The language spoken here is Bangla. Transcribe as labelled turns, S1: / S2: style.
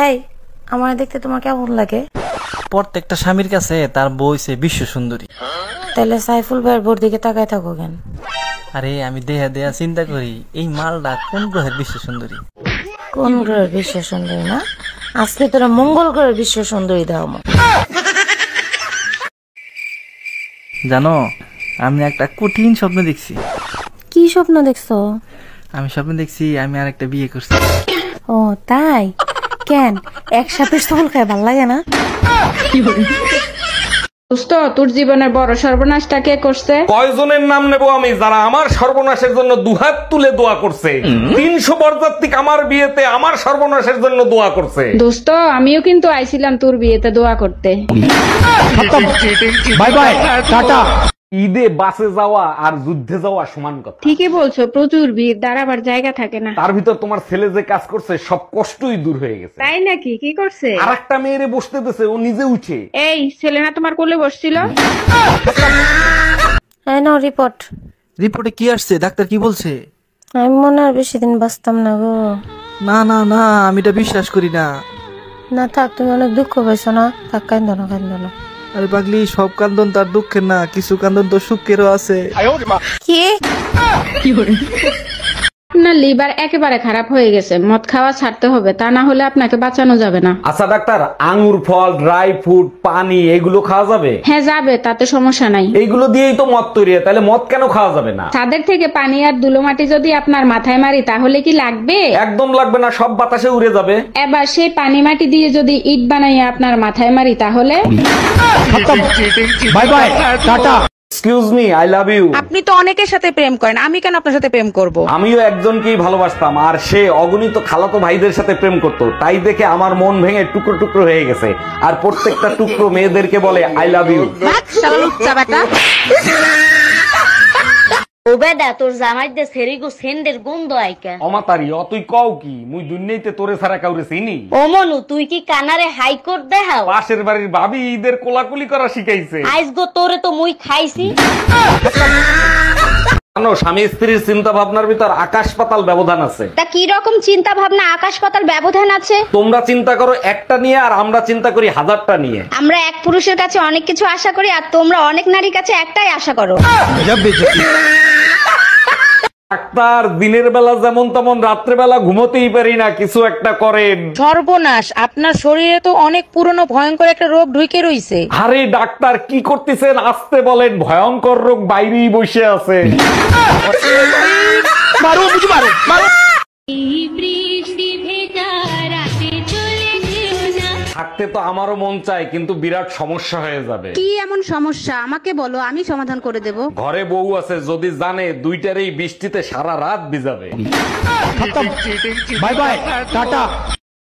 S1: এই আমার দেখতে তোমার কেমন লাগে?
S2: প্রত্যেকটা স্বামীর কাছে তার বউ হইছে বিশ্ব সুন্দরী।
S1: তাহলে সাইফুল ভাইয়ের বোর দিকে তাকায় থাকো কেন?
S2: আরে আমি দেহা দেহা চিন্তা করি এই মালটা কোন গ্রহের বিশ্ব সুন্দরী।
S1: কোন গ্রহের বিশ্ব সুন্দরী না? আজকে তোরা মঙ্গল গ্রহের বিশ্ব সুন্দরী দাও।
S2: জানো আমি একটা কঠিন স্বপ্ন দেখছি।
S1: কি স্বপ্ন দেখছো?
S2: আমি স্বপ্ন দেখছি আমি আর একটা বিয়ে করছি।
S1: ও তাই? কেন একসাথে সবল খায় ভাল লাগে না?
S3: দোস্ত তোর জীবনের বড় সর্বনাশটা কে করছে?
S4: কয়জনের নাম নেব আমি যারা আমার সর্বনাশের জন্য দুহাত তুলে দোয়া করছে? 300 বরযাত্রী আমার বিয়েতে আমার সর্বনাশের জন্য দোয়া করছে।
S3: দোস্ত আমিও কিন্তু আইছিলাম তোর বিয়েতে দোয়া করতে।
S4: By bye tata. ঈদে বাসে যাওয়া আর যুদ্ধে যাওয়া সমান কথা।
S3: ঠিকই বলছো, প্রচুর ভিড়, দাঁড়াবার জায়গা থাকে না।
S4: তার ভিতর তোমার ছেলে যে কাজ করছে সব কষ্টই দূর হয়ে গেছে।
S3: তাই নাকি? কি করছে?
S4: আর একটা মেয়েরে বসতে দিয়েছে, ও নিজে উঠে।
S3: এই ছেলে না তোমার কোলে বসছিল?
S1: এই নাও রিপোর্ট।
S2: রিপোর্টে কি আসছে? ডাক্তার কি বলছে?
S1: আমি মনে আর বেশি দিন বাঁচতাম না গো।
S2: না না না, আমি এটা বিশ্বাস করি না।
S1: না থাক, তুমি অনেক দুঃখ পাইছো না, থাক কান্দো না কান্দো না।
S2: আরে পাগলি, সব কান্দন তার দুঃখের না, কিছু কান্দন তো সুখেরও আছে।
S1: কি?
S3: আপনার লিভার একেবারে খারাপ হয়ে গেছে, মদ খাওয়া ছাড়তে হবে, তা না হলে আপনাকে বাঁচানো যাবে না।
S4: আচ্ছা ডাক্তার, আঙ্গুর ফল, ড্রাই ফ্রুট, পানি এগুলো খাওয়া যাবে?
S3: হ্যাঁ যাবে, তাতে সমস্যা নাই।
S4: এইগুলো দিয়েই তো মদ তৈরি হয়, তাহলে মদ কেন খাওয়া যাবে না?
S3: ছাদের থেকে পানি আর ধুলো মাটি যদি আপনার মাথায় মারি তাহলে কি লাগবে?
S4: একদম লাগবে না, সব বাতাসে উড়ে যাবে।
S3: এবার সেই পানি মাটি দিয়ে যদি ইট বানাইয়া আপনার মাথায় মারি তাহলে?
S4: Bye bye tata. Excuse me, I love you.
S5: আপনি তো অনেকের সাথে প্রেম করেন, আমি কেন আপনার সাথে প্রেম করব?
S4: আমিও একজনকেই ভালোবাসতাম, আর সে অগণিত খালাতো ভাইদের সাথে প্রেম করত। তাই দেখে আমার মন ভেঙে টুকরো টুকরো হয়ে গেছে, আর প্রত্যেকটা টুকরো মেয়েদেরকে বলে আই লাভ ইউ।
S6: ও বেদা, তোর জামাই দে সেরিগো সেন্ডের গন্ধ আইকা।
S4: অমাতারি অতই কও কি, মুই দুনিয়াতে তোরে ছাড়া কাউরে চিনি?
S6: ও মনু, তুই কি কানারে হাইকোর্ট দেখাও?
S4: পাশের বাড়ির ভাবি ঈদের কোলাকুলি করা শিখাইছে।
S6: আইস গো তোরে তো মুই খাইছি।
S4: জানো, স্বামী স্ত্রীর চিন্তা ভাবনার ভিতর আকাশ পাতাল ব্যবধান আছে।
S6: তা কি রকম চিন্তা ভাবনা আকাশ পাতাল ব্যবধান আছে?
S4: তোমরা চিন্তা করো একটা নিয়ে, আর আমরা চিন্তা করি হাজারটা নিয়ে।
S6: আমরা এক পুরুষের কাছে অনেক কিছু আশা করি, আর তোমরা অনেক নারীর কাছে একটাই আশা করো।
S4: ডাক্তার, দিনের বেলা যেমন তেমন রাত্রে বেলা ঘুমোতেই পারি না, কিছু একটা করেন।
S5: সর্বনাশ, আপনার শরীরে তো অনেক পুরনো ভয়ঙ্কর একটা রোগ ঢুকে রইছে।
S4: আরে ডাক্তার, কি করতেছেন? আসতে বলেন, ভয়ঙ্কর রোগ বাইরেই বসে আছে। থাকতে তো আমারও মন চায়, কিন্তু বিরাট সমস্যা হয়ে যাবে।
S3: কি এমন সমস্যা আমাকে বলো, আমি সমাধান করে দেব।
S4: ঘরে বউ আছে, যদি জানে দুইটারই বৃষ্টিতে সারা রাত ভিজাবে। By bye tata.